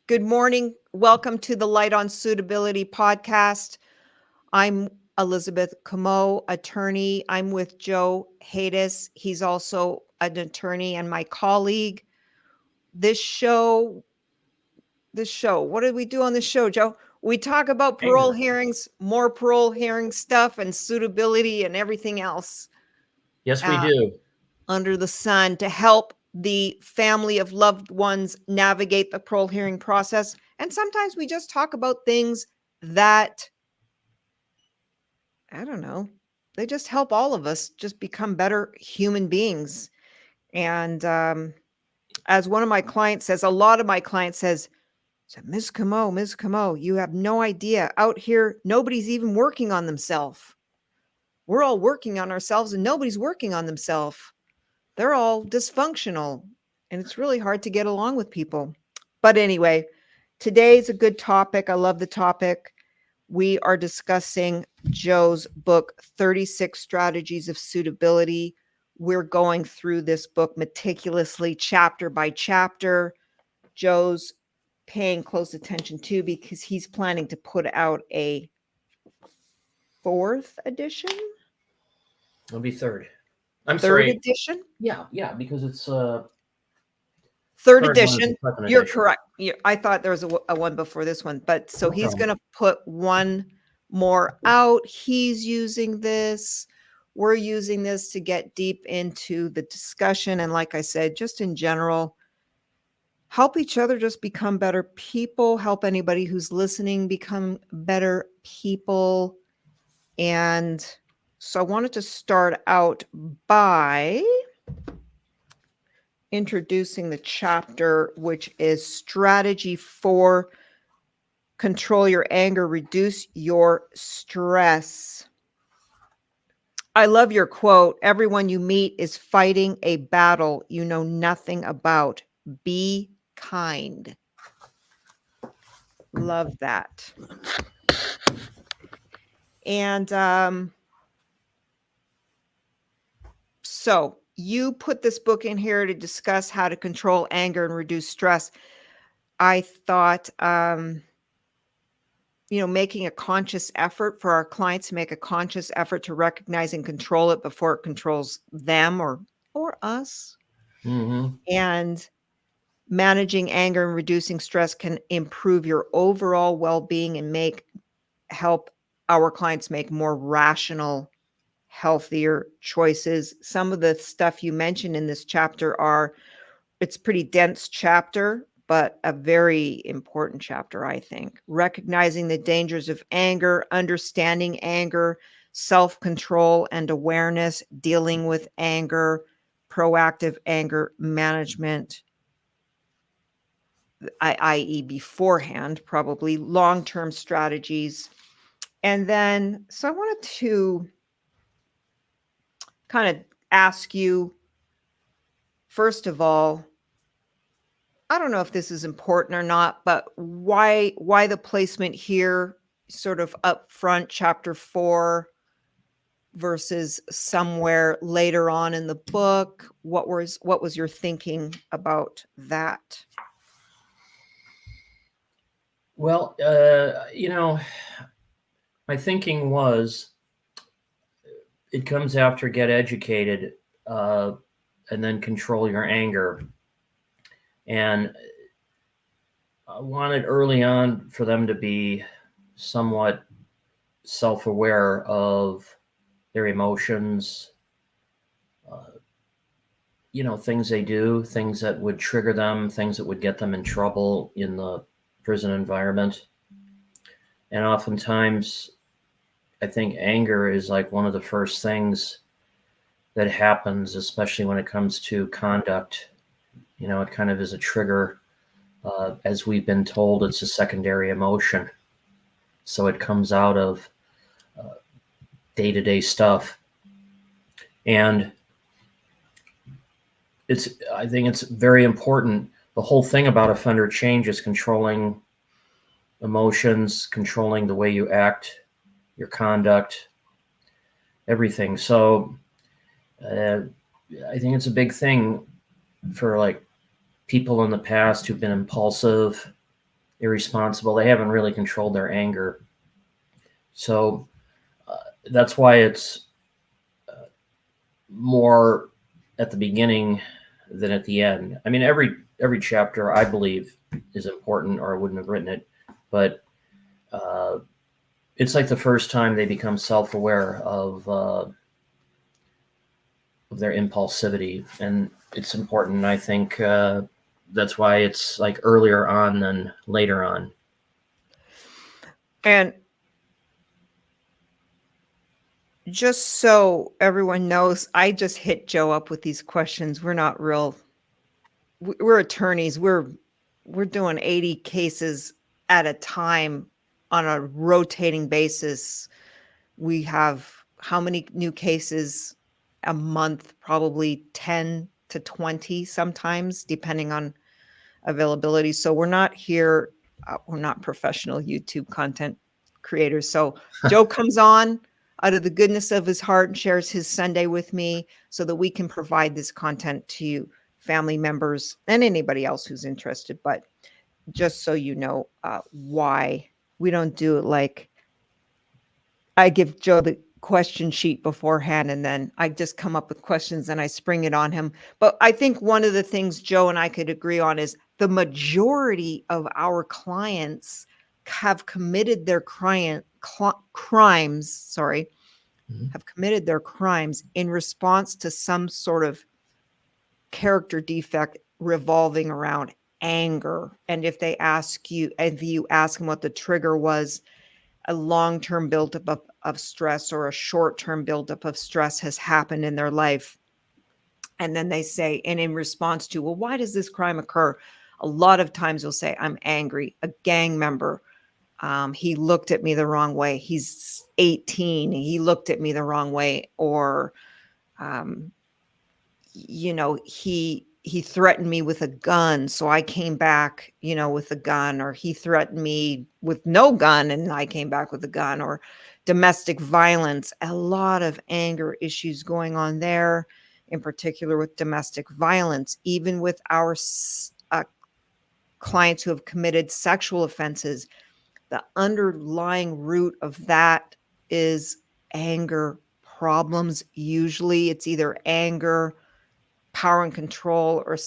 Good morning. Welcome to the Light on Suitability podcast. I'm Elizabeth Comeau, attorney. I'm with Joe Haytas. He's also an attorney and my colleague. This show, what did we do on this show, Joe? We talk about parole hearings, more parole hearing stuff, and suitability and everything else Yes, we do. under the sun to help the family of loved ones navigate the parole hearing process. And sometimes we just talk about things that, I don't know, they just help all of us just become better human beings. And as one of my clients says, a lot of my clients says, Ms. Comeau, you have no idea. Out here, nobody's even working on themselves. We're all working on ourselves and nobody's working on themselves. They're all dysfunctional and it's really hard to get along with people. But anyway, today's a good topic. I love the topic. We are discussing Joe's book, 36 Strategies of Suitability. We're going through this book meticulously, chapter by chapter. Joe's paying close attention to because he's planning to put out a 4th edition. It'll be third. I'm Third sorry. edition? Yeah, because it's third edition. You're correct. I thought there was a one before this one, but so he's going to put one more out. He's using this. We're using this to get deep into the discussion. And like I said, just in general, help each other just become better people, help anybody who's listening become better people. And so I wanted to start out by introducing the chapter, which is Strategy for Control Your Anger, Reduce Your Stress. I love your quote. Everyone you meet is fighting a battle you know nothing about. Be kind. Love that. And so you put this book in here to discuss how to control anger and reduce stress. I thought, making a conscious effort for our clients to make a conscious effort to recognize and control it before it controls them or us. Mm-hmm. And managing anger and reducing stress can improve your overall well-being and help our clients make more rational, healthier choices. Some of the stuff you mentioned in this chapter it's a pretty dense chapter, but a very important chapter, I think. Recognizing the dangers of anger, understanding anger, self-control and awareness, dealing with anger, proactive anger management, i.e. beforehand, probably long-term strategies. And then, so I wanted to kind of ask you, first of all, I don't know if this is important or not, but why the placement here sort of up front, chapter 4 versus somewhere later on in the book? What was your thinking about that? Well, my thinking was it comes after get educated and then control your anger. And I wanted early on for them to be somewhat self-aware of their emotions, things they do, things that would trigger them, things that would get them in trouble in the prison environment. And oftentimes, I think anger is like one of the first things that happens, especially when it comes to conduct. It kind of is a trigger. As we've been told, it's a secondary emotion. So it comes out of day-to-day stuff. And I think it's very important. The whole thing about offender change is controlling emotions, controlling the way you act, your conduct, everything. So I think it's a big thing for like people in the past who've been impulsive, irresponsible. They haven't really controlled their anger. So that's why it's more at the beginning than at the end. I mean, every chapter I believe is important, or I wouldn't have written it. But it's like the first time they become self-aware of their impulsivity, and it's important. I think that's why it's like earlier on than later on. And just so everyone knows, I just hit Joe up with these questions. We're not real. We're attorneys. We're doing 80 cases at a time on a rotating basis. We have how many new cases a month? Probably 10 to 20 sometimes, depending on availability. So we're not here. We're not professional YouTube content creators. So Joe comes on out of the goodness of his heart and shares his Sunday with me so that we can provide this content to family members and anybody else who's interested. But just so you know why we don't do it like I give Joe the question sheet beforehand and then I just come up with questions and I spring it on him. But I think one of the things Joe and I could agree on is the majority of our clients have committed their crimes, have committed their crimes in response to some sort of character defect revolving around anger. And if you ask them what the trigger was, a long-term buildup of stress or a short-term buildup of stress has happened in their life. And then they say, and in response to, well, why does this crime occur? A lot of times they'll say, I'm angry. A gang member, he looked at me the wrong way. He's 18. He looked at me the wrong way. Or, he threatened me with a gun, so I came back, with a gun, or he threatened me with no gun and I came back with a gun, or domestic violence. A lot of anger issues going on there, in particular with domestic violence, even with our clients who have committed sexual offenses. The underlying root of that is anger problems. Usually it's either anger, power and control, or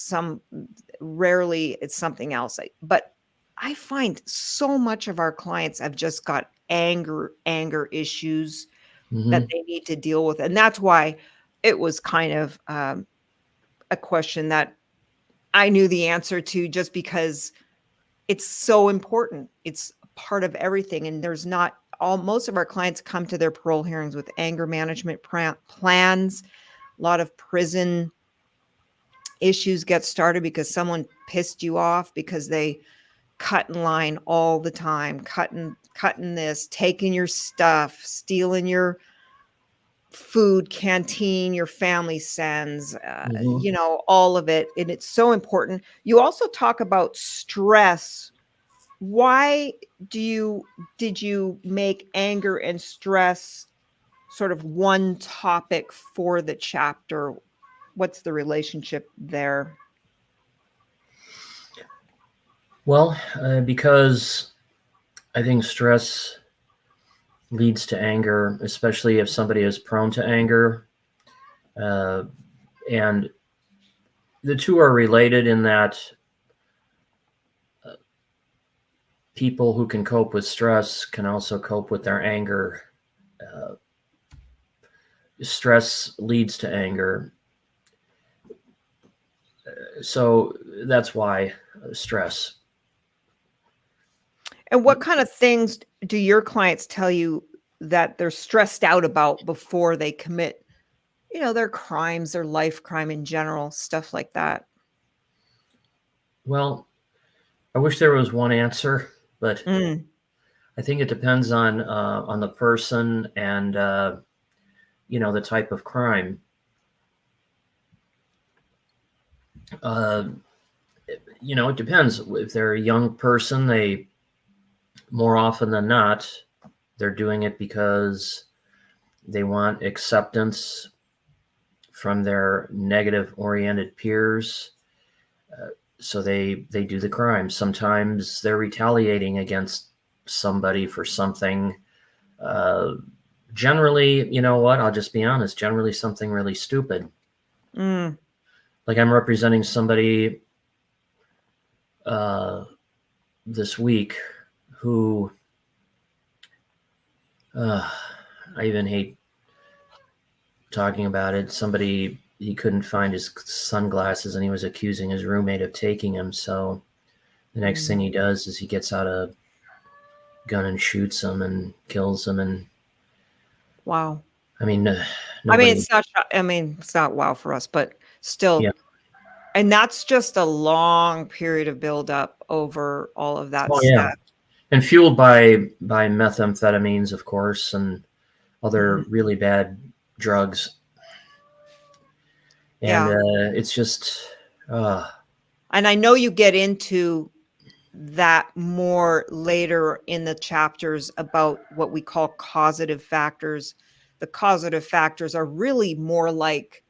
rarely it's something else. But I find so much of our clients have just got anger issues that they need to deal with. And that's why it was kind of a question that I knew the answer to, just because it's so important. It's part of everything. And most of our clients come to their parole hearings with anger management plans. A lot of prison issues get started because someone pissed you off, because they cut in line all the time, cutting this, taking your stuff, stealing your food canteen your family sends, all of it. And it's so important. You also talk about stress. Why did you make anger and stress sort of one topic for the chapter? What's the relationship there? Well, because I think stress leads to anger, especially if somebody is prone to anger. And the two are related in that people who can cope with stress can also cope with their anger. Stress leads to anger. So that's why stress. And what kind of things do your clients tell you that they're stressed out about before they commit, their crimes, their life crime in general, stuff like that? Well, I wish there was one answer, but I think it depends on the person and the type of crime. It depends. If they're a young person, they more often than not, they're doing it because they want acceptance from their negative oriented peers. so they do the crime. Sometimes they're retaliating against somebody for something. Generally, you know what? I'll just be honest. Generally, something really stupid. Mm. Like I'm representing somebody this week who I even hate talking about it. Somebody, he couldn't find his sunglasses and he was accusing his roommate of taking them. So the next thing he does is he gets out a gun and shoots him and kills him. And Wow. I mean, I mean, nobody. it's not. I mean, it's not wow for us, but still. Yeah. And that's just a long period of buildup over all of that Oh yeah. stuff. And fueled by methamphetamines, of course, and other Mhm. really bad drugs. And Yeah. it's just, And I know you get into that more later in the chapters about what we call causative factors. The causative factors are really more like,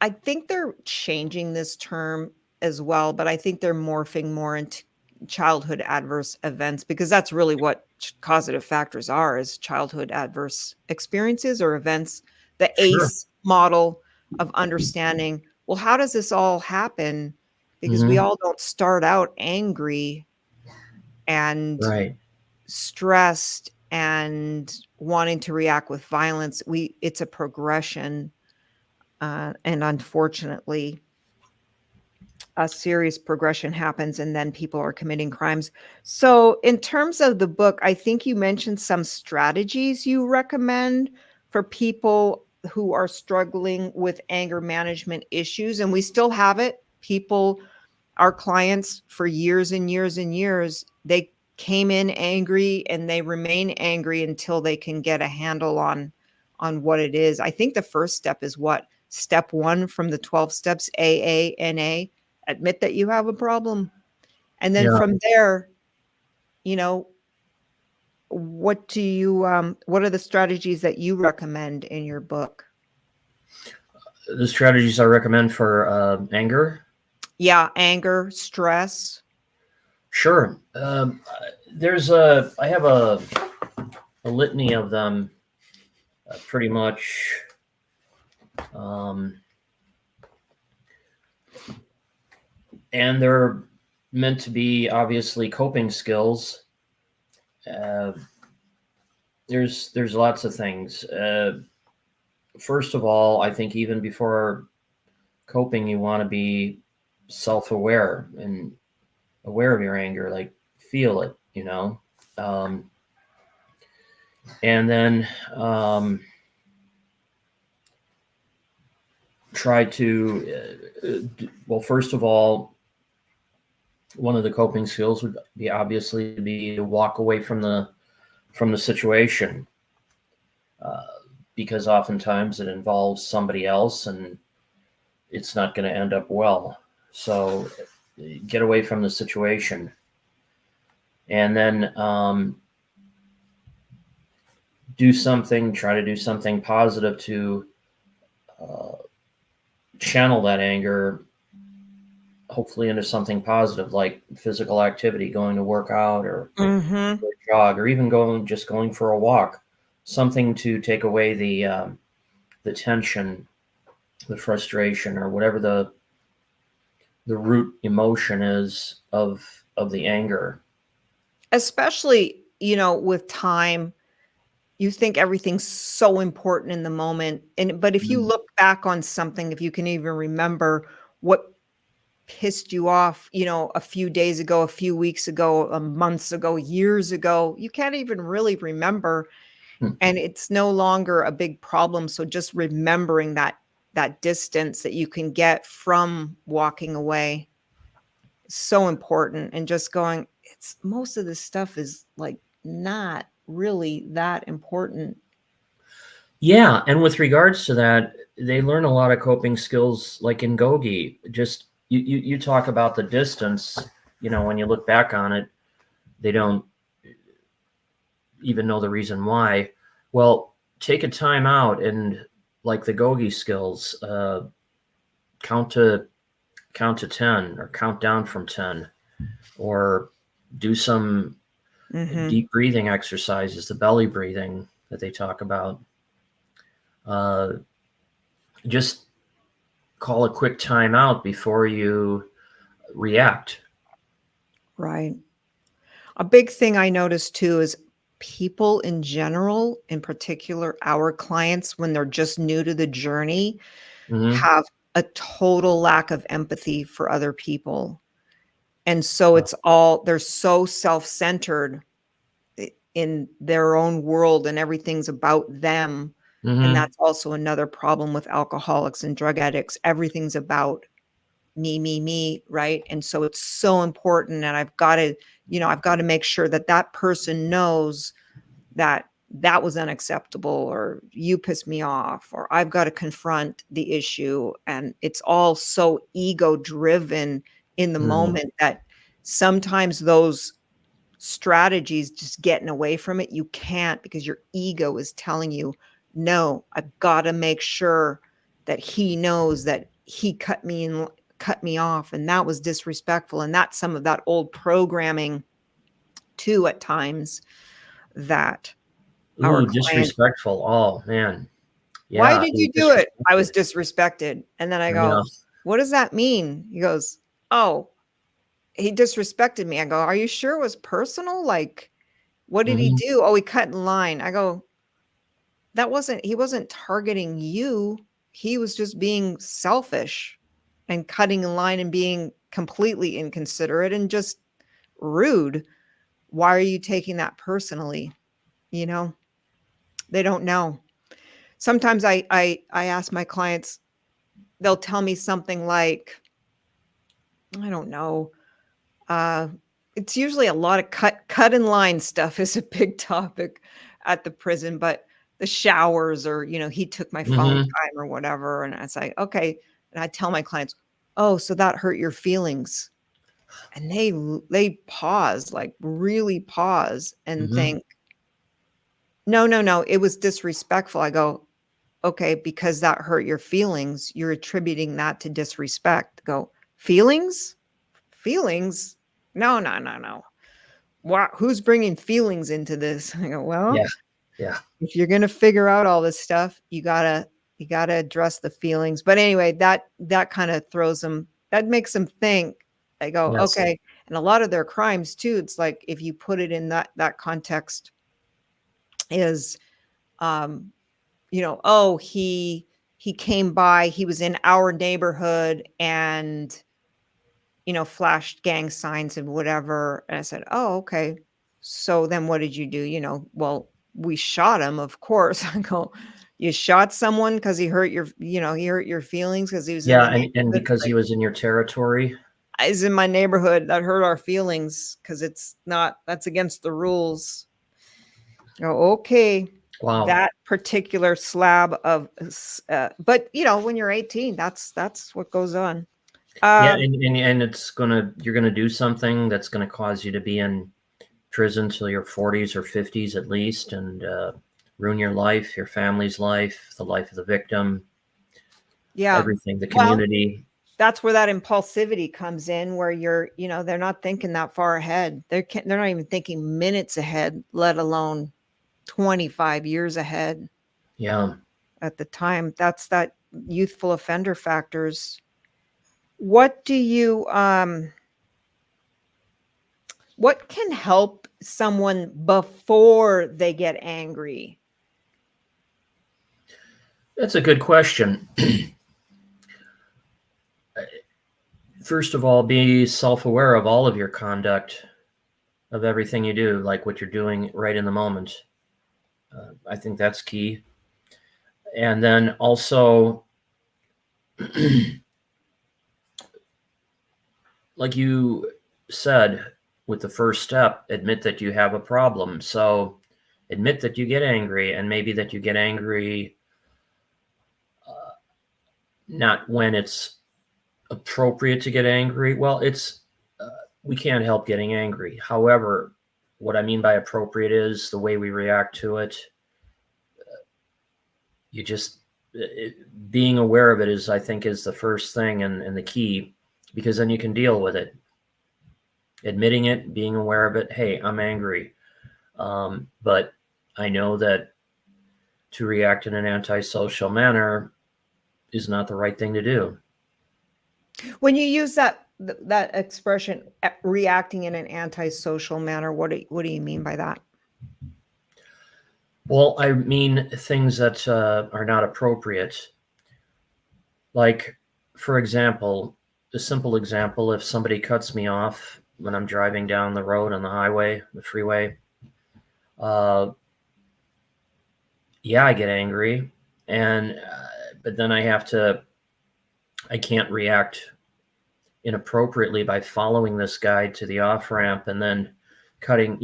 I think they're changing this term as well, but I think they're morphing more into childhood adverse events because that's really what causative factors are, is childhood adverse experiences or events. The sure. ACE model of understanding, well, how does this all happen? Because we Hmm. all don't start out angry and Right. stressed and wanting to react with violence. It's a progression, and unfortunately a serious progression happens and then people are committing crimes. So, in terms of the book, I think you mentioned some strategies you recommend for people who are struggling with anger management issues. And we still have it. People, our clients, for years and years and years, they came in angry and they remain angry until they can get a handle on what it is. I think the first step is what? Step 1 from the 12 steps, AANA, admit that you have a problem. And then Yeah. from there, you know, what are the strategies that you recommend in your book? The strategies I recommend for anger. Yeah, anger, stress. Sure. I have a litany of them, pretty much. Um, and they're meant to be obviously coping skills. Uh, there's lots of things. First of all, I think even before coping, you want to be self-aware and aware of your anger, like feel it, um, and then try to well, first of all, one of the coping skills would be obviously to be to walk away from the situation, uh, because oftentimes it involves somebody else and it's not going to end up well. So get away from the situation, and then try to do something positive to uh, channel that anger, hopefully into something positive, like physical activity, going to work out or Mhm. jog, or even going for a walk, something to take away the tension, the frustration, or whatever the root emotion is of the anger. Especially, with time, you think everything's so important in the moment, but if you Mhm. look back on something, if you can even remember what pissed you off, a few days ago, a few weeks ago, months ago, years ago, you can't even really remember, Hmm. and it's no longer a big problem. So just remembering that distance that you can get from walking away is so important, and just going, it's most of this stuff is like not really that important. Yeah, and with regards to that, they learn a lot of coping skills, like in Gogi. Just you talk about the distance. When you look back on it, they don't even know the reason why. Well, take a time out and, like the Gogi skills, count to count to 10 or count down from 10, or do some deep breathing exercises, the belly breathing that they talk about. Just call a quick time out before you react. Right. A big thing I noticed too is people in general, in particular our clients, when they're just new to the journey, Mm-hmm. have a total lack of empathy for other people. And so they're so self-centered in their own world and everything's about them. And Mm-hmm. that's also another problem with alcoholics and drug addicts. Everything's about me, right? And so it's so important. And I've got to make sure that that person knows that that was unacceptable, or you pissed me off, or I've got to confront the issue. And it's all so ego driven in the Mm-hmm. moment that sometimes those strategies, just getting away from it, you can't, because your ego is telling you, no, I've got to make sure that he knows that he cut me off, and that was disrespectful. And that's some of that old programming too at times that our Ooh, client, disrespectful. Oh man. why Yeah, did being you do it? I was disrespected. disrespected. And then I Yeah. go, what does that mean? He goes, oh, he disrespected me. I go, are you sure it was personal? Like, what did he Mm-hmm. do? Oh, he cut in line. I go, he wasn't targeting you. He was just being selfish and cutting in line and being completely inconsiderate and just rude. Why are you taking that personally? You know, they don't know. Sometimes I ask my clients, they'll tell me something like, I don't know, uh, it's usually a lot of cut in line stuff is a big topic at the prison, but the showers, or, he took my phone Mm-hmm. time or whatever, and it's like, "Okay." And I tell my clients, "Oh, so that hurt your feelings." And they pause, like, really pause and Mm-hmm. think, "No, no, no, it was disrespectful." I go, "Okay, because that hurt your feelings, you're attributing that to disrespect." Go, "Feelings? Feelings? No, no, no, no. Wow, who's bringing feelings into this?" I go, Yeah. "Well, Yeah. if you're gonna figure out all this stuff, you gotta address the feelings." But anyway, that kinda throws them, that makes them think. They go, Yes. "Okay." And a lot of their crimes too, it's like, if you put it in that context, is, um, "Oh, he came by, he was in our neighborhood and, flashed gang signs and whatever." And I said, "Oh, okay. So then what did you do?" "Well, we shot him, of course." I go, "You shot someone because he hurt your feelings because he was in Yeah, the and neighborhood?" because he Like, was in your territory. "He's in my neighborhood. That hurt our feelings because that's against the rules." Oh, okay. Wow. That particular slab of, but when you're 18, that's what goes on. Yeah, Um, and you're gonna do something that's gonna cause you to be in prison till your 40s or 50s at least, and ruin your life, your family's life, the life of the victim, yeah. everything, the Well, community. that's where that impulsivity comes in, where they're not thinking that far ahead. They're not even thinking minutes ahead, let alone 25 years ahead Yeah. at the time. That's that youthful offender factors. What do you what can help someone before they get angry? That's a good question. First of all, be self-aware of all of your conduct, of everything you do, like what you're doing right in the moment. I think that's key. And then also, like you said, with the first step, admit that you have a problem. So admit that you get angry, and maybe that you get angry not when it's appropriate to get angry. Well, uh, we can't help getting angry. However, what I mean by appropriate is the way we react to it. You just being aware of it is, I think, is the first thing and the key. because then you can deal with it. Admitting it, being aware of it. Hey, I'm angry. But I know that to react in an antisocial manner is not the right thing to do. When you use that expression, reacting in an antisocial manner, what do you mean by that? Well, I mean things that are not appropriate. Like, for example, a simple example, if somebody cuts me off when I'm driving down the road on the highway, the freeway, uh, yeah, I get angry. And, but then I can't react inappropriately by following this guy to the off ramp and then cutting,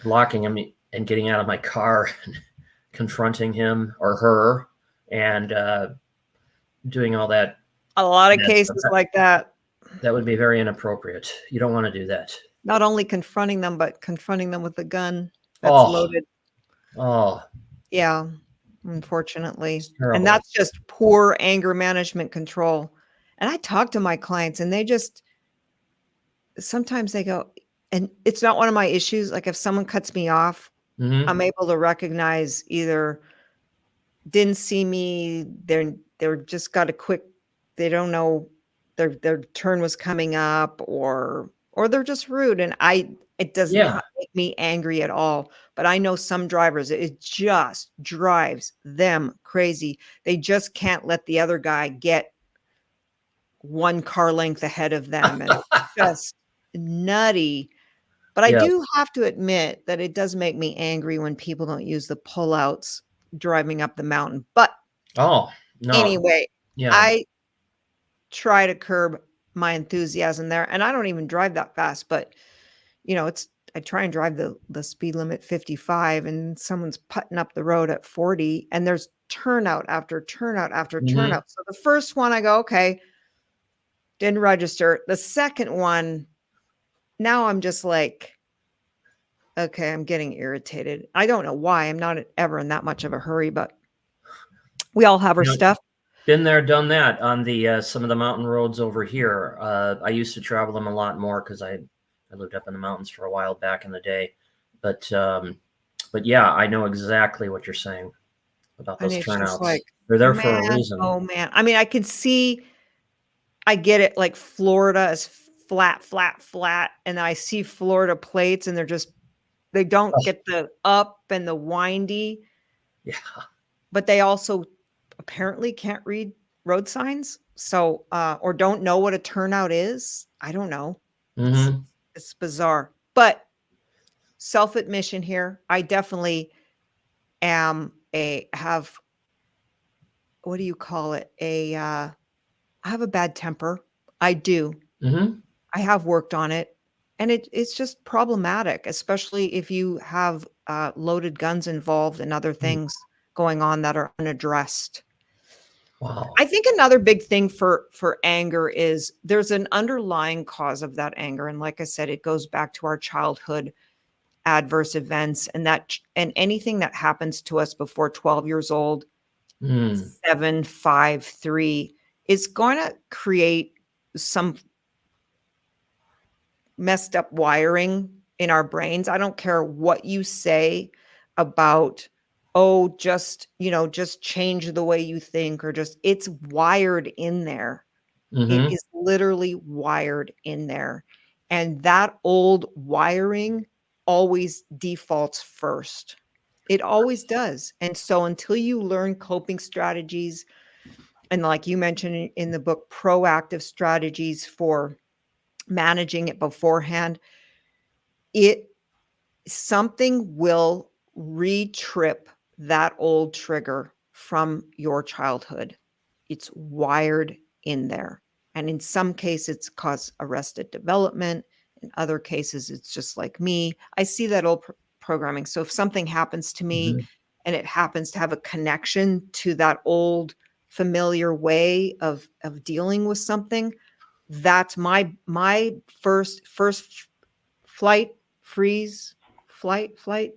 blocking him and getting out of my car and confronting him or her and doing all that. A lot of Yes, cases like that. that would be very inappropriate. You don't want to do that. Not only confronting them, but confronting them with a gun that's Oh, loaded. oh, Yeah, unfortunately. it's And terrible. that's just poor anger management control. And I talk to my clients and they just sometimes they go, and it's not one of my issues. Like if someone cuts me off, Hmm. I'm able to recognize either didn't see me, they're just got a quick, they don't know their turn was coming up, or they're just rude. And it does Yeah. not make me angry at all. But I know some drivers, it just drives them crazy. They just can't let the other guy get one car length ahead of them. And it's just nutty. But I Yes. do have to admit that it does make me angry when people don't use the pullouts driving up the mountain. But Oh, no. anyway, Yeah. I try to curb my enthusiasm there, and I don't even drive that fast, but, I try and drive the speed limit 55, and someone's putting up the road at 40, and there's turnout after turnout after Hmm. turnout. So the first one, I go, "Okay, didn't register." The second one, now I'm just like, "Okay, I'm getting irritated." I don't know why, I'm not ever in that much of a hurry, but we all have our You know, stuff. been there, done that on the some of the mountain roads over here. I used to travel them a lot more because I lived up in the mountains for a while back in the day. But yeah, I know exactly what you're saying about And those it's just turnouts. like, They're there for a man, reason. oh, man. I mean, I can see I get it, like, Florida is flat, flat, flat, and I see Florida plates, and they don't get the up and the windy, Yeah. but they also apparently can't read road signs, so, or don't know what a turnout is. I don't know. It's Hmm. it's bizarre, but self-admission here, I definitely have what do you call it? I have a bad temper. I do. Hmm. I have worked on it, and it's just problematic, especially if you have, loaded guns involved and other things going on that are unaddressed. Wow. I think another big thing for anger is there's an underlying cause of that anger, and like I said, it goes back to our childhood adverse events, and anything that happens to us before 12 years old, Mm. 7, 5, 3, is gonna create some messed up wiring in our brains. I don't care what you say about, oh, just change the way you think, or just it's wired in there. It Hmm. is literally wired in there. And that old wiring always defaults first. It always does. And so until you learn coping strategies, and like you mentioned in the book, proactive strategies for managing it beforehand, it something will re-trip that old trigger from your childhood. It's wired in there. And in some cases, it's caused arrested development. In other cases, it's just like me. I see that old programming. So if something happens to me Hmm. and it happens to have a connection to that old familiar way of dealing with something, that's my first flight, freeze, flight, fight,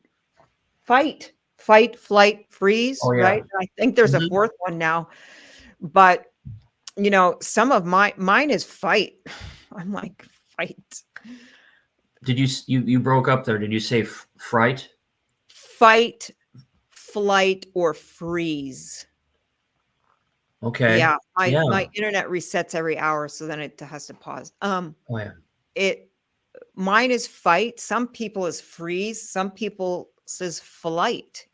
flight, freeze, Oh, yeah. right? I think there's a Hmm. fourth one now, but some of mine is fight. I'm like, fight. Did you broke up there? Did you say fright? Fight, flight, or freeze. Okay. Yeah, Yeah. my internet resets every hour, so then it has to pause. Oh, yeah. It Mine is fight, some people is freeze, some people says flight,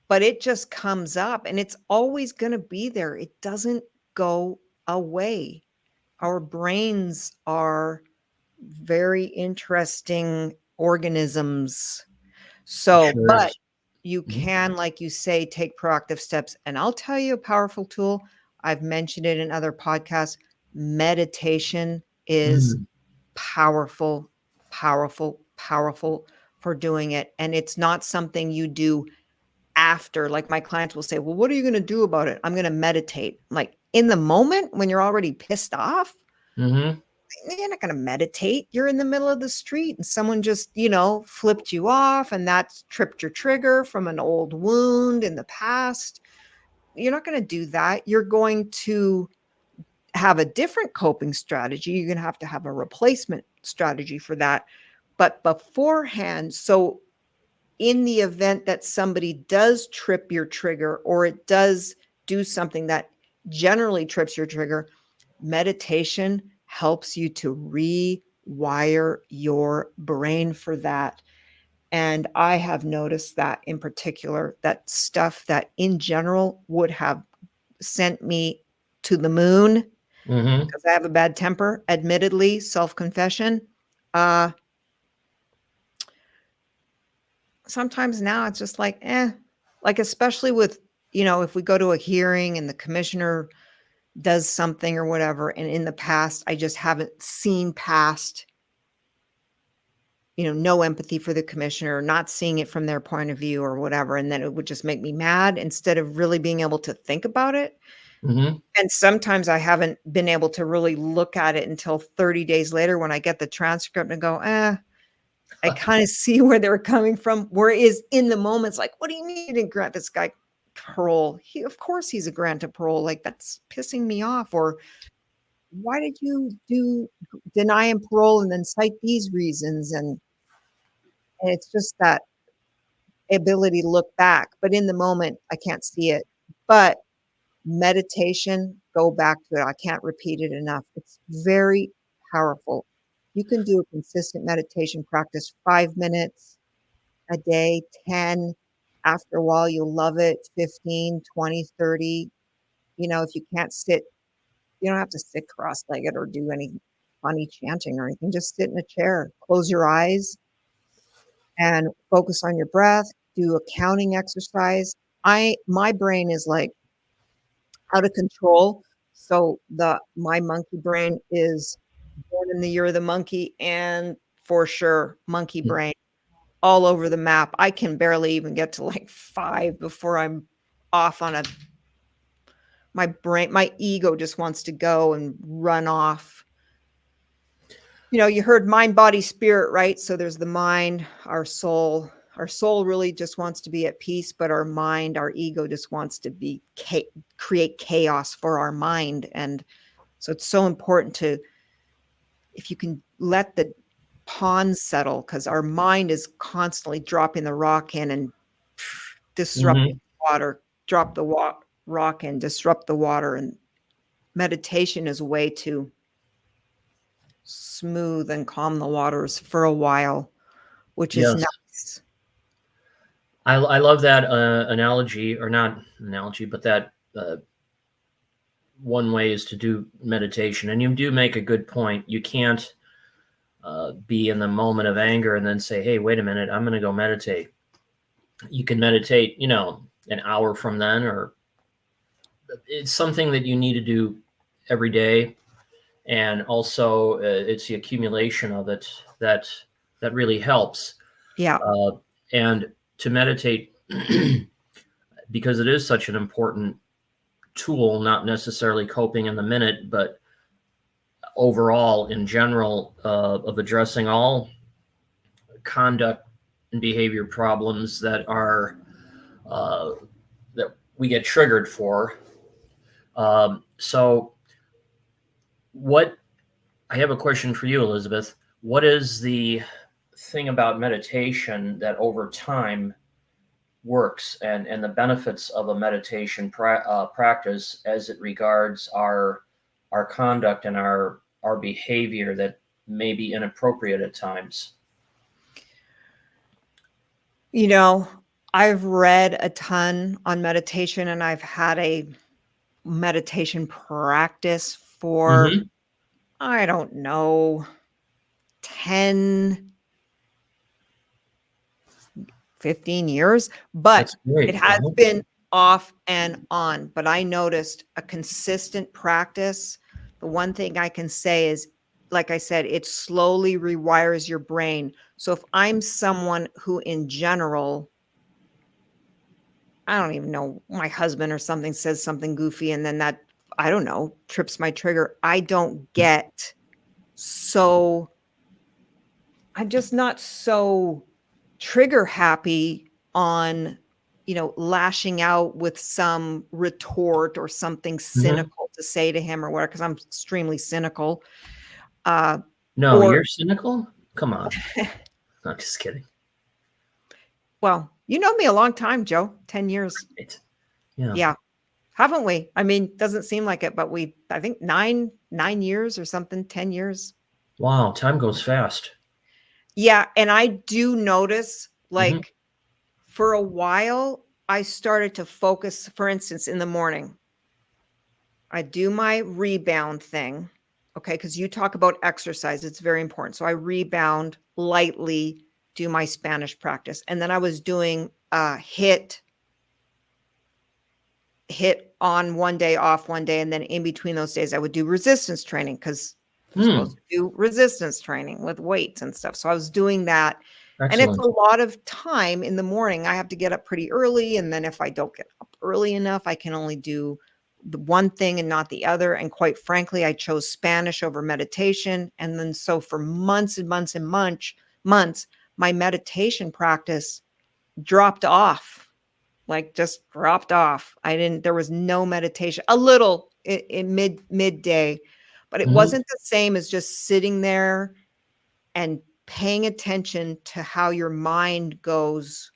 but it just comes up and it's always going to be there. It doesn't go away. Our brains are very interesting organisms. It So, sure but is. you Mhm. can, like you say, take proactive steps. And I'll tell you a powerful tool. I've mentioned it in other podcasts. Meditation is Mhm. powerful, powerful, powerful for doing it. And it's not something you do after. Like my clients will say, well, what are you going to do about it? I'm going to meditate. Like in the moment when you're already pissed off, Mhm. you're not going to meditate. You're in the middle of the street and someone just, flipped you off and that tripped your trigger from an old wound in the past. You're not going to do that. You're going to have a different coping strategy. You're going to have a replacement strategy for that. But beforehand, so in the event that somebody does trip your trigger or it does do something that generally trips your trigger, meditation helps you to rewire your brain for that. And I have noticed that in particular, that stuff that in general would have sent me to the moon Mhm. because I have a bad temper, admittedly, self-confession. Uh, Sometimes now it's just like, like, especially with, if we go to a hearing and the commissioner does something or whatever, and in the past, I just haven't seen past, no empathy for the commissioner, not seeing it from their point of view or whatever. And then it would just make me mad instead of really being able to think about it. Mhm. And sometimes I haven't been able to really look at it until 30 days later when I get the transcript and go, I kind of see where they were coming from. Whereas in the moment, it's like, what do you mean you didn't grant this guy parole? Of course he's a grant of parole. Like that's pissing me off. Or why did you deny him parole and then cite these reasons? And it's just that ability to look back. But in the moment, I can't see it. But meditation, go back to it. I can't repeat it enough. It's very powerful. You can do a consistent meditation practice, 5 minutes a day, 10. After a while, you'll love it, 15, 20, 30. If you can't sit, you don't have to sit cross-legged or do any funny chanting or anything. Just sit in a chair, close your eyes and focus on your breath, do a counting exercise. My brain is like out of control. So my monkey brain is born in the year of the monkey and for sure monkey brain all over the map. I can barely even get to like 5 before I'm off on my ego just wants to go and run off. You heard mind, body, spirit, right? So there's the mind, our soul. Our soul really just wants to be at peace, but our mind, our ego just wants to create chaos for our mind. And so it's so important if you can let the pond settle, because our mind is constantly dropping the rock in and disrupting Mhm. water, drop the rock in, disrupt the water. And meditation is a way to smooth and calm the waters for a while, which is Yes. nice. I love that analogy, or not analogy, but that one way is to do meditation. And you do make a good point. You can't be in the moment of anger and then say, hey, wait a minute, I'm going to go meditate. You can meditate, an hour from then, or it's something that you need to do every day. And also, it's the accumulation of it that really helps. Yeah. And to meditate, because it is such an important tool, not necessarily coping in the minute, but overall in general, of addressing all conduct and behavior problems that are that we get triggered for. So, what I have a question for you, Elizabeth. What is the thing about meditation that over time works, and the benefits of a meditation practice as it regards our conduct and our behavior that may be inappropriate at times? You know, I've read a ton on meditation and I've had a meditation practice for, Hmm. I don't know, 10, 15 years, but That's it great. has Uh-huh. been off and on. But I noticed a consistent practice. The one thing I can say is, like I said, it slowly rewires your brain. So if I'm someone who, in general, I don't even know, my husband or something says something goofy and then that, I don't know, trips my trigger. I don't get so, I'm just not so trigger happy on, lashing out with some retort or something Hmm. cynical to say to him or whatever, because I'm extremely cynical. Uh, No, or, you're cynical? Come on. I'm just kidding. well, you know me a long time, Joe, 10 years. Right. Yeah. Yeah. Haven't we? I mean, doesn't seem like it, but I think 9 years or something, 10 years. Wow, time goes fast. Yeah. And I do notice, Hmm. like, for a while, I started to focus, for instance, in the morning, I do my rebound thing. Okay. Because you talk about exercise, it's very important. So I rebound lightly, do my Spanish practice. And then I was doing hit on one day, off one day, and then in between those days, I would do resistance training because you're Hmm. supposed to do resistance training with weights and stuff. So I was doing that. And it's Excellent. a lot of time in the morning. I have to get up pretty early. And then if I don't get up early enough, I can only do the one thing and not the other. And quite frankly, I chose Spanish over meditation. And then so for months and months and months, my meditation practice dropped off, like just dropped off. There was no meditation, a little in midday, but it Hmm. wasn't the same as just sitting there and paying attention to how your mind goes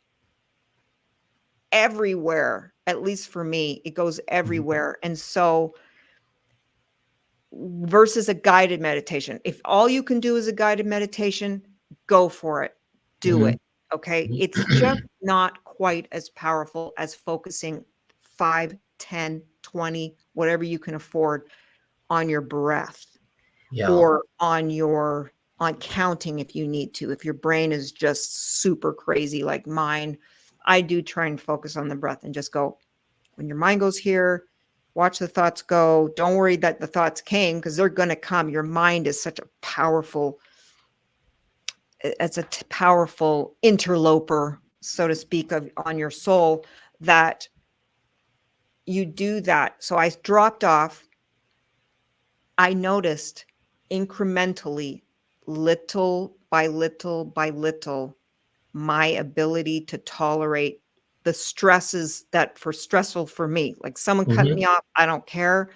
everywhere. At least for me, it goes everywhere. And so versus a guided meditation, if all you can do is a guided meditation, go for it. Do Hmm. it. Okay. It's just not quite as powerful as focusing 5, 10, 20, whatever you can afford on your breath Yeah. or on counting if you need to. If your brain is just super crazy like mine, I do try and focus on the breath and just go, when your mind goes here, watch the thoughts go. Don't worry that the thoughts came because they're going to come. Your mind is such a powerful, powerful interloper, so to speak, on your soul, that you do that. So I dropped off. I noticed incrementally, little by little by little, my ability to tolerate the stresses that for stressful for me, like someone cut Hmm. me off, I don't care.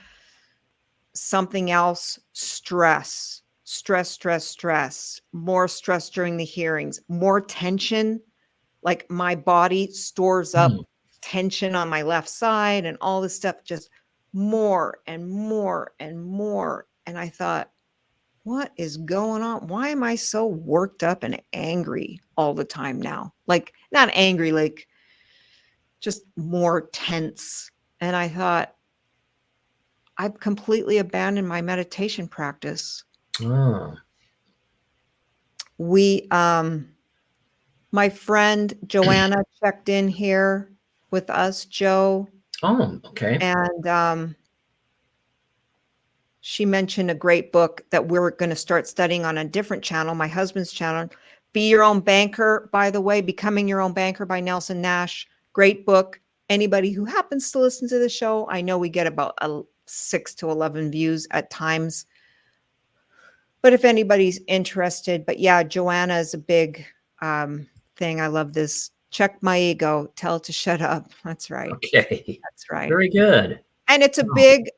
Something else, stress, more stress during the hearings, more tension. Like my body stores Hmm. up tension on my left side and all this stuff, just more and more and more. And I thought, what is going on? Why am I so worked up and angry all the time now? Like, not angry, like just more tense. And I thought, I've completely abandoned my meditation practice. Oh. We, my friend Joanna checked in here with us, Joe, Oh, okay. and she mentioned a great book that we're going to start studying on a different channel, my husband's channel. Be Your Own Banker, by the way, Becoming Your Own Banker by Nelson Nash. Great book. Anybody who happens to listen to the show, I know we get about 6 to 11 views at times. But if anybody's interested, but yeah, Joanna is a big thing. I love this. Check my ego. Tell it to shut up. That's right. Okay. That's right. Very good. And it's a big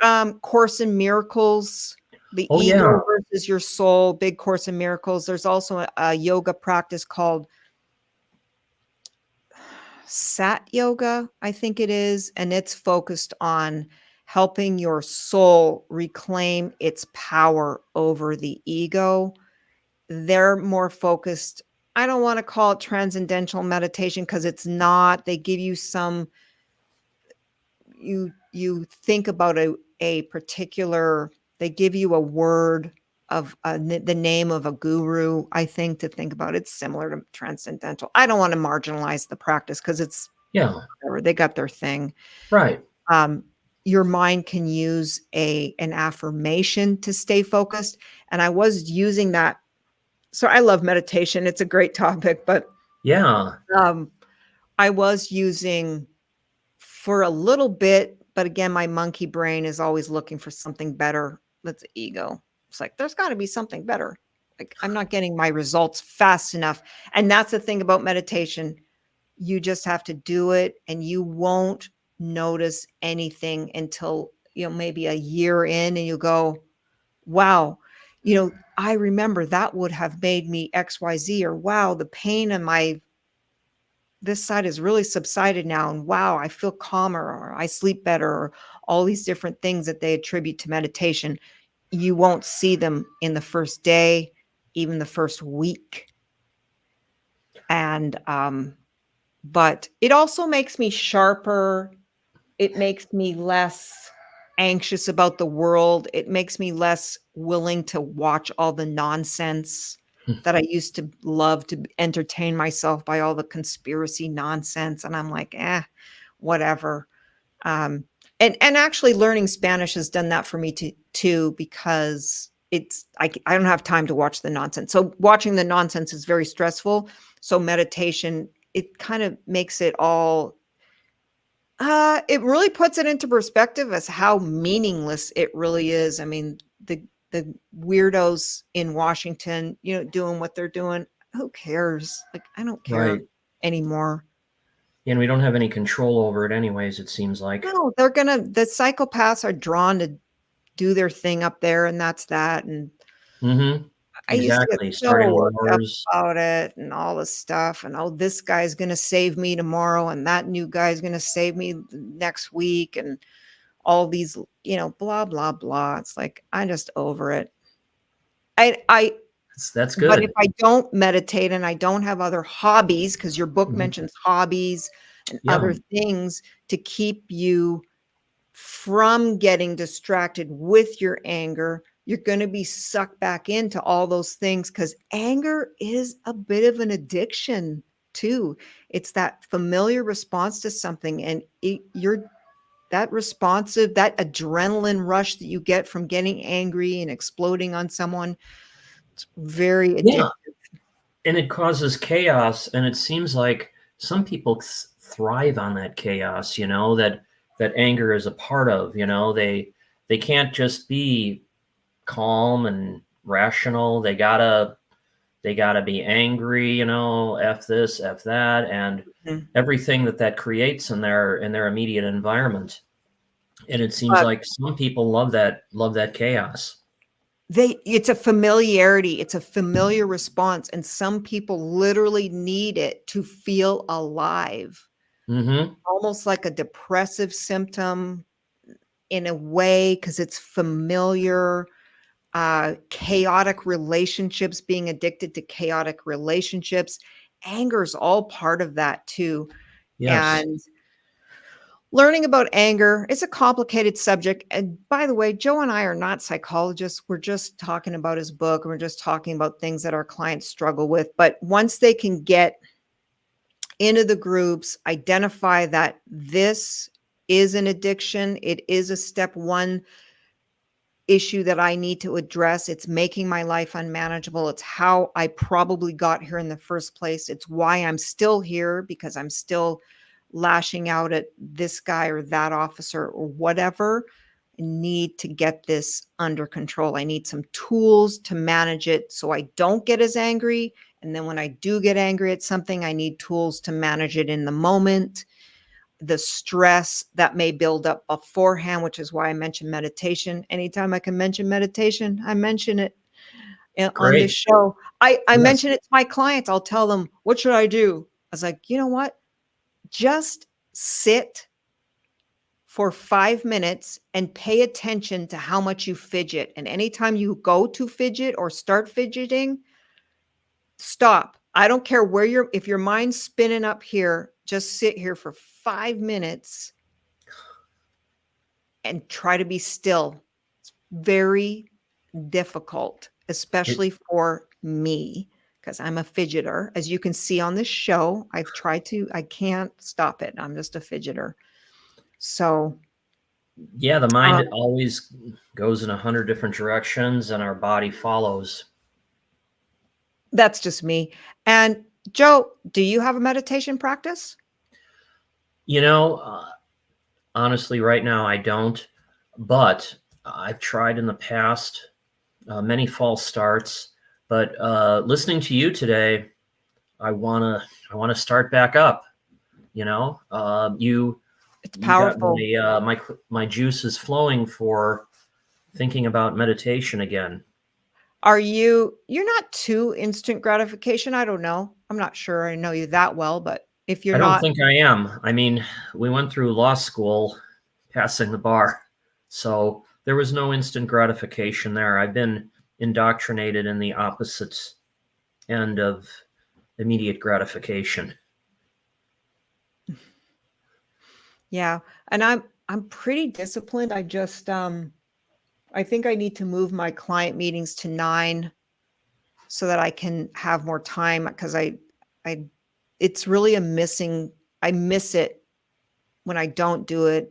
Course in Miracles, the Oh yeah. ego versus your soul, big Course in Miracles. There's also a yoga practice called Sat Yoga, I think it is, and it's focused on helping your soul reclaim its power over the ego. They're more focused. I don't want to call it transcendental meditation because it's not. They give you some you think about a particular, they give you a word of the name of a guru, I think, to think about. It's similar to transcendental. I don't want to marginalize the practice because it's Yeah. whatever, they got their thing. Right. um, your mind can use an affirmation to stay focused, and I was using that. So I love meditation, it's a great topic, but Yeah. um, I was using for a little bit, but again, my monkey brain is always looking for something better. That's ego. It's like, there's got to be something better. Like, I'm not getting my results fast enough. And that's the thing about meditation. You just have to do it, and you won't notice anything until, maybe a year in, and you go, wow, I remember that would have made me XYZ, or wow, the pain in my this side has really subsided now, and wow, I feel calmer, or I sleep better, or all these different things that they attribute to meditation. You won't see them in the first day, even the first week. And but it also makes me sharper. It makes me less anxious about the world. It makes me less willing to watch all the nonsense that I used to love, to entertain myself by all the conspiracy nonsense. And I'm like, whatever. Um, and actually learning Spanish has done that for me too, because I don't have time to watch the nonsense. So watching the nonsense is very stressful. So meditation, it kind of makes it all it really puts it into perspective as how meaningless it really is. I mean, the weirdos in Washington, doing what they're doing, who cares? Like, I don't care Right. anymore. And we don't have any control over it anyways, it seems like. No, the psychopaths are drawn to do their thing up there, and that's that. And Mm-hmm. I used to get Exactly. so Starting worked up wars. about it and all this stuff. And oh, this guy's gonna save me tomorrow, and that new guy's gonna save me next week, and all these, blah, blah, blah. It's like, I'm just over it. I That's But if good. I don't meditate and I don't have other hobbies, because your book Mhm. mentions hobbies and Yeah. other things to keep you from getting distracted with your anger, you're going to be sucked back into all those things, because anger is a bit of an addiction too. It's that familiar response to something, and you're that adrenaline rush that you get from getting angry and exploding on someone. It's very Yeah. addictive. And it causes chaos. And it seems like some people thrive on that chaos, that anger is a part of, they can't just be calm and rational. They gotta be angry, F this, F that, and Mhm. everything that creates in their immediate environment. And it seems But like some people love that chaos. it's a familiarity, it's a familiar response, and some people literally need it to feel alive, Mm-hmm. almost like a depressive symptom in a way, because it's familiar. Chaotic relationships, being addicted to chaotic relationships. Anger is all part of that too. Yes. And learning about anger is a complicated subject. And by the way, Joe and I are not psychologists. We're just talking about his book, and we're just talking about things that our clients struggle with. But once they can get into the groups, identify that this is an addiction, it is a step one issue that I need to address. It's making my life unmanageable. It's how I probably got here in the first place. It's why I'm still here, because I'm still lashing out at this guy or that officer or whatever. I need to get this under control. I need some tools to manage it so I don't get as angry. And then when I do get angry at something, I need tools to manage it in the moment. the stress that may build up beforehand, which is why I mentioned meditation. Anytime I can mention meditation, I mention it on this Great. show. I Yes. mention it to my clients. I'll tell them, what should I do? I was like, you know what? Just sit for 5 minutes and pay attention to how much you fidget. And anytime you go to fidget or start fidgeting, stop. I don't care where if your mind's spinning up here, just sit here for 5 minutes and try to be still. It's very difficult, It, especially for me, because I'm a fidgeter. As you can see on this show, I can't stop it. I'm just a fidgeter. So, yeah, the mind um, always goes in 100 different directions, and our body follows. that's just me. And Joe, do you have a meditation practice? You know, honestly, right now I don't, but I've tried in the past, many false starts. But listening to you today, I wanna start back up. You know, It's you got powerful. my juices flowing for thinking about meditation again. You're not too instant gratification? I don't know. I'm not sure I know you that well, but if you're I don't not, think I am. I mean, we went through law school, passing the bar, so there was no instant gratification there. I've been indoctrinated in the opposite end of immediate gratification. yeah. And I'm pretty disciplined. I think I need to move my client meetings to 9 so that I can have more time because I it's really I miss it when I don't do it,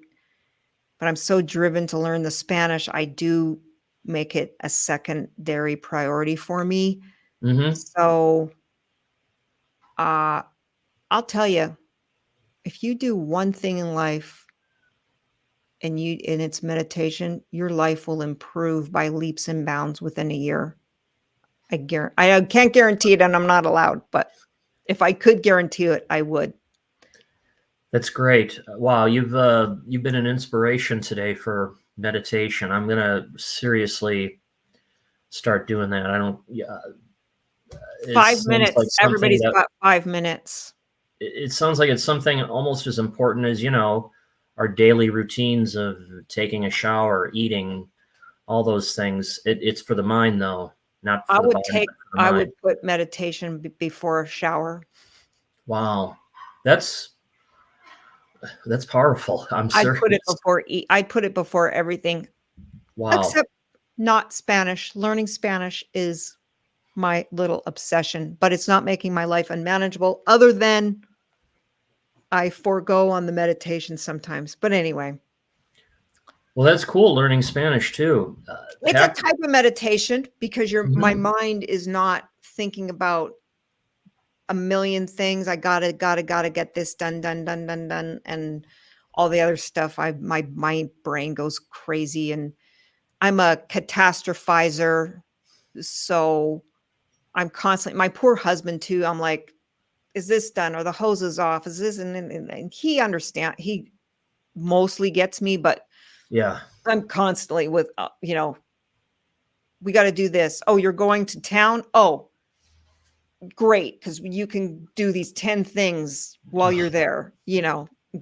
but I'm so driven to learn the Spanish. I do make it a secondary priority for me. Hmm. So, uh, I'll tell you, if you do one thing in life and it's meditation, your life will improve by leaps and bounds within a year. I can't guarantee it and I'm not allowed, but if I could guarantee it, I would. That's great. Wow, you've been an inspiration today for meditation. I'm gonna seriously start doing that. I don't. Yeah, it 5 sounds like minutes. something Everybody's that got 5 minutes. it sounds like it's something almost as important as our daily routines of taking a shower, eating, all those things. It's for the mind, though, not for the body, but for the I mind. would put meditation before a shower. Wow, that's that's powerful. I'm serious. I'd put it before everything, Wow. except not Spanish. Learning Spanish is my little obsession, but it's not making my life unmanageable other than I forego on the meditation sometimes. But anyway, Well, that's cool. Learning Spanish too. it's a Pack. type of meditation because my Mhm. mind is not thinking about a million things. I gotta get this done, done, done, done, done, and all the other stuff. My brain goes crazy, and I'm a catastrophizer, so I'm constantly my poor husband too. I'm like, is this done? Are the hoses off? Is this and he mostly gets me, but Yeah. I'm constantly with we got to do this. Oh, you're going to town? Oh, great, because you can do these 10 things while you're there,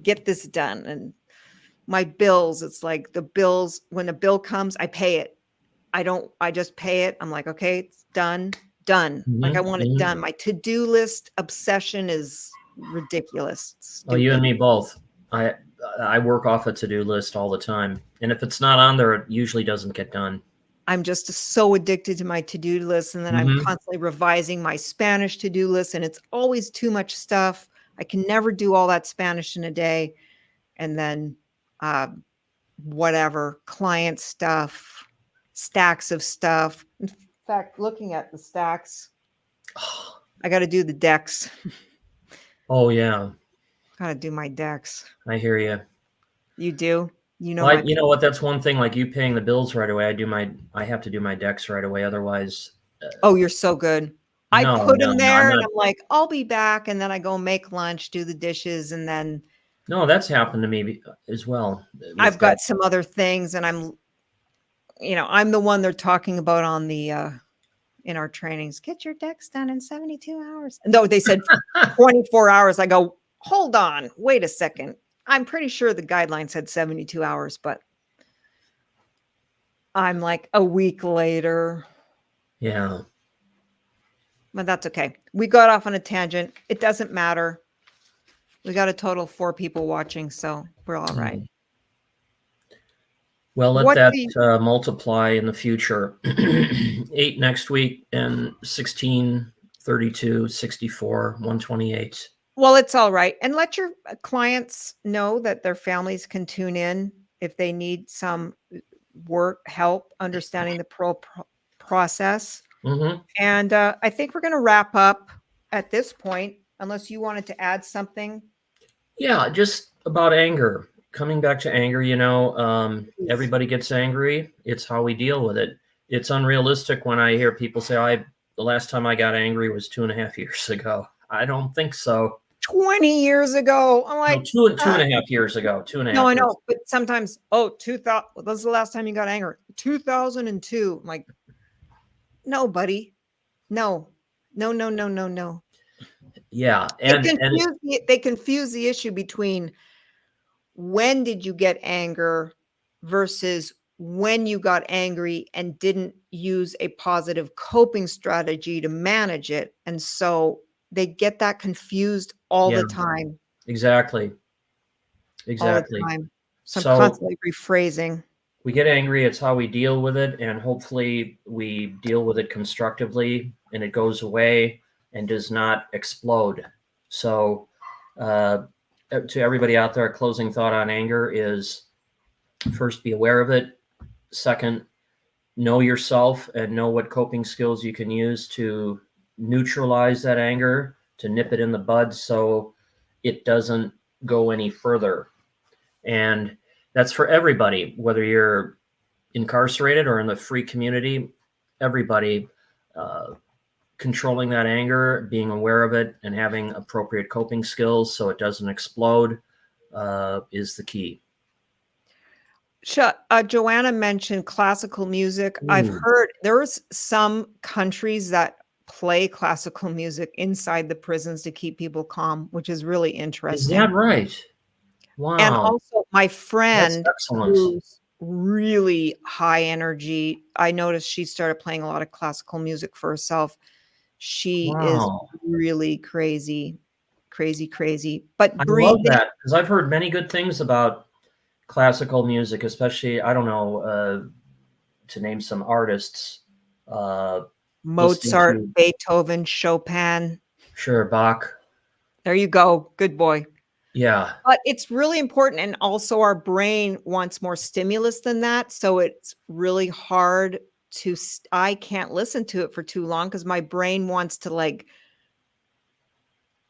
get this done. And my bills, it's like the bills, when a bill comes, I pay it. I just pay it. I'm like, okay, it's done, done. Like I Mhm, want it mhm. done. My to-do list obsession is ridiculous. It's Well, you and stupid. me both. I I work off a to-do list all the time, and if it's not on there, it usually doesn't get done. I'm just so addicted to my to-do list. And then I'm Mhm. constantly revising my Spanish to-do list, and it's always too much stuff. I can never do all that Spanish in a day. And then uh, whatever, client stuff, stacks of stuff. In fact, looking at the stacks, I got to do the decks. Oh yeah, Got to do my decks. I hear you. You do? You know Well, my you know what? That's one thing. Like you paying the bills right away. I have to do my decks right away. Otherwise, Oh, you're so good. I no, put no, them no. I'm there and not. I'm like, I'll be back. And then I go make lunch, do the dishes, and then No, that's happened to me as well I've with got that. some other things, and I'm the one they're talking about on the in our trainings. Get your decks done in 72 hours. No, they said 24 hours. I go, hold on, wait a second. I'm pretty sure the guideline said 72 hours, but I'm like a week later. Yeah. But that's okay. We got off on a tangent. It doesn't matter. We got a total of 4 people watching, so we're all right. Mm. Well, let What that do you multiply in the future. 8 next week and 16, 32, 64, 128. Well, it's all right. And let your clients know that their families can tune in if they need some work help understanding the process. Mm-hmm. And I think we're going to wrap up at this point, unless you wanted to add something. Yeah, just about anger. Coming back to anger, Please. everybody gets angry. It's how we deal with it. It's unrealistic when I hear people say, the last time I got angry was 2.5 years ago. I don't think so. 20 years ago. I'm No, like, two and a half years ago. Two and a no, half I years. know. But sometimes, oh, 2000. Well, this is the last time you got angry. 2002. I'm like, no, buddy. No, no, no, no, no, no. Yeah, They and confuse the issue between when did you get anger versus when you got angry and didn't use a positive coping strategy to manage it. And so they get that confused all yeah, the time, exactly, all the exactly. time. So I'm So constantly rephrasing. we get angry. It's how we deal with it, and hopefully we deal with it constructively, and it goes away and does not explode. So, to everybody out there, a closing thought on anger is: first, be aware of it. Second, know yourself and know what coping skills you can use to neutralize that anger, to nip it in the bud so it doesn't go any further. And that's for everybody, whether you're incarcerated or in the free community, everybody, controlling that anger, being aware of it, and having appropriate coping skills so it doesn't explode, is the key. Joanna mentioned classical music. I've Ooh, heard there's some countries that play classical music inside the prisons to keep people calm, which is really is that interesting. right? And Wow, also my that's friend excellent. who's really high energy, I noticed she started playing a lot of classical music for herself. She is Wow, really crazy, crazy, crazy. But I love breathing, that because I've heard many good things about classical music, especially, I don't know, to name some artists, uh, listening Mozart, to, Beethoven, Chopin. sure, Bach. There you go. Good boy. Yeah, But it's really important, and also our brain wants more stimulus than that, so it's really hard to I can't listen to it for too long because my brain wants to, like,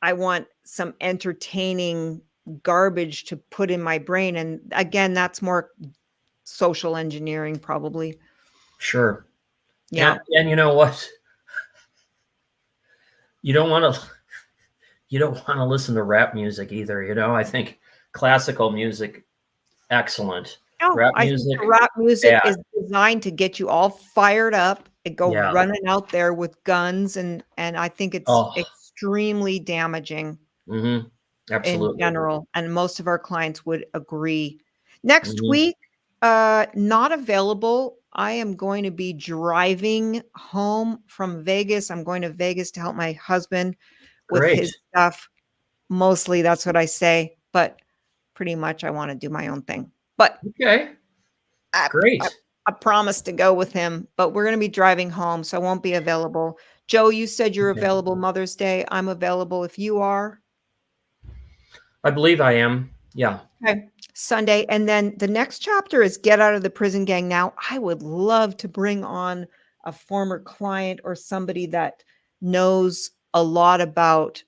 I want some entertaining garbage to put in my brain, and again, that's more social engineering probably. sure. Yeah. And you know what? You don't want to you don't want to listen to rap music either, I think classical music, excellent. No, Rap I think the music, rap music bad. is designed to get you all fired up and go Yeah. running out there with guns, and I think it's Oh, extremely damaging mhm. in Absolutely. general, and most of our clients would agree. Next Mhm. week, not available. I am going to be driving home from Vegas. I'm going to Vegas to help my husband with Great. his stuff. Mostly that's what I say, but pretty much I wanna do my own thing. But Okay. I I Great. I promised to go with him, but we're gonna be driving home, so I won't be available. Joe, you said you're Okay. available Mother's Day. I'm available if you are. I believe I am. Yeah. Okay. Sunday, and then the next chapter is Get Out of the Prison Gang. Now, I would love to bring on a former client or somebody that knows a lot about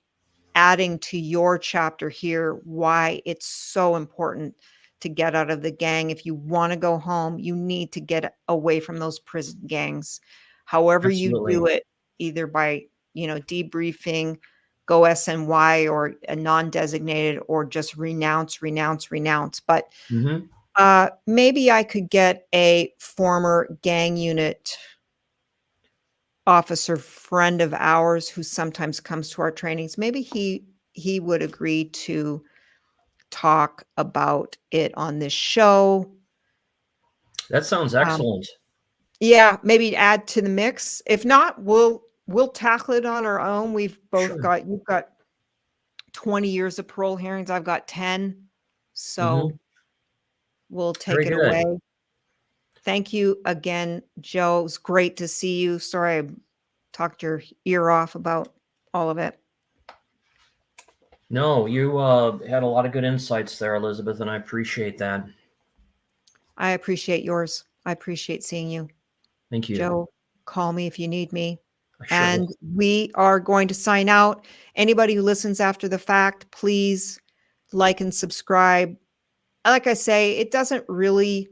adding to your chapter here why it's so important to get out of the gang. If you want to go home, you need to get away from those prison gangs. However you Absolutely. do it, either by, debriefing, go SNY or a non-designated or just renounce. But Mm-hmm. maybe I could get a former gang unit officer friend of ours who sometimes comes to our trainings. Maybe he would agree to talk about it on this show. That sounds excellent. Yeah, maybe add to the mix. If not, we'll tackle it on our own. We've both Sure. got you've got 20 years of parole hearings. I've got 10. So Mm-hmm. we'll Very take it good. away. Thank you again, Joe. It's great to see you. Sorry I talked your ear off about all of it. No, you had a lot of good insights there, Elizabeth, and I appreciate that. I appreciate yours. I appreciate seeing you. Thank you. Joe, call me if you need me. I sure And will. we are going to sign out. Anybody who listens after the fact, please like and subscribe. Like I say, it doesn't really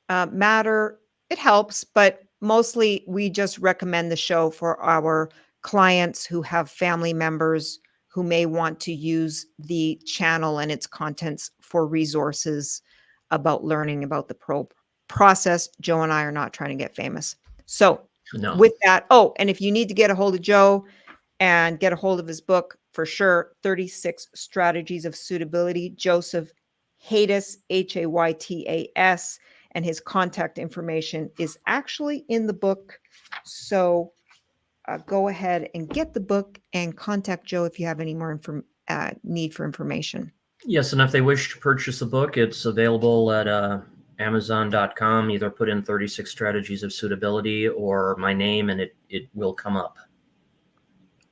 matter. It helps, but mostly we just recommend the show for our clients who have family members who may want to use the channel and its contents for resources about learning about the process. Joe and I are not trying to get famous. So No. with that, oh, and if you need to get a hold of Joe and get a hold of his book, for sure, 36 Strategies of Suitability, Joseph Haytas, Haytas, and his contact information is actually in the book. So go ahead and get the book and contact Joe if you have any more need for information. Yes, and if they wish to purchase the book, it's available at Amazon.com. Either put in 36 Strategies of Suitability or my name, and it will come up.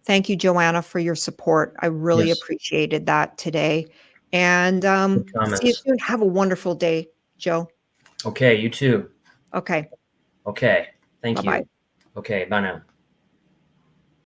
Thank you, Joanna, for your support. I really Yes. appreciated that today. And Good see you comments. soon. Have a wonderful day, Joe. Okay, you too. Okay. Okay, thank Bye-bye. you. Okay, bye now.